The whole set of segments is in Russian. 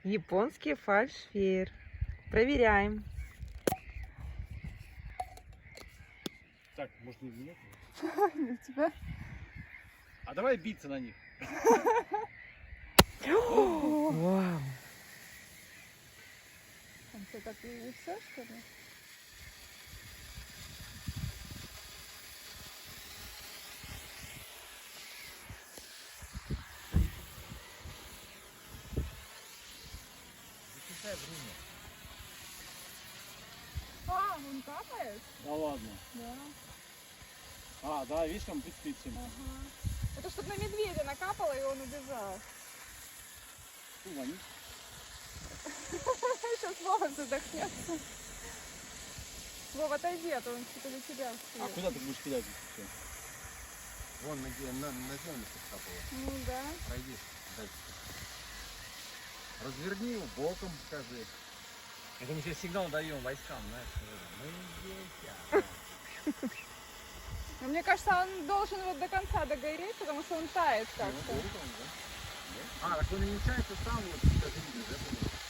Японский фальшфейер. Проверяем. Так, может не меня? Не у тебя? А давай биться на них. Вау. Там что, так и все, что ли? А, он капает? Да ладно. Да. А, да, видишь, там пыт-пыт всем. Ага. Это чтобы на медведя накапало, и он убежал. Фу, они. Сейчас Вова задохнется. Вова, отойди, а то он что-то за тебя А стоит. куда ты будешь кидать? Всё. Вон на землю подкапывал. Ну да. Пройди дальше. Разверни его боком, скажи. Это мы сейчас сигнал даем войскам, знаешь. Мы здесь. Но мне кажется, он должен вот до конца догореть, потому что он тает как-то. А, так он уменьшается сам, вот, скажи мне, да?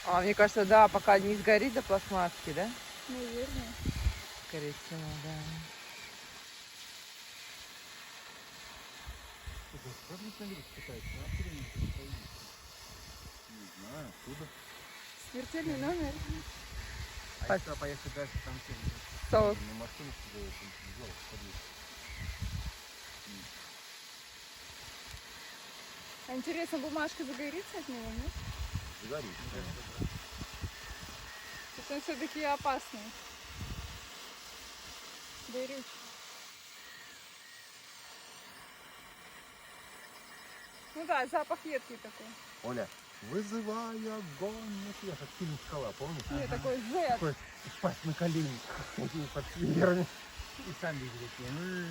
А, мне кажется, да, пока не сгорит до пластмасски, да? Наверное. Скорее всего, да. Как вы смотрите, пытаетесь? Ну, откуда они тут стоят? Не знаю, откуда. Смертельный номер. А если поехать дальше, там что? Что? На машину сюда, тяжело, подъехать. А интересно, бумажка загорится от него, нет? Загорит. То есть он все-таки опасный. Горючий. Ну да, запах едкий такой. Оля, вызывай огонь. Ну, я как фильм «Скала», помнишь? Нет, такой жест. Такой, пасть на колени. Под флигерами. И сами такие.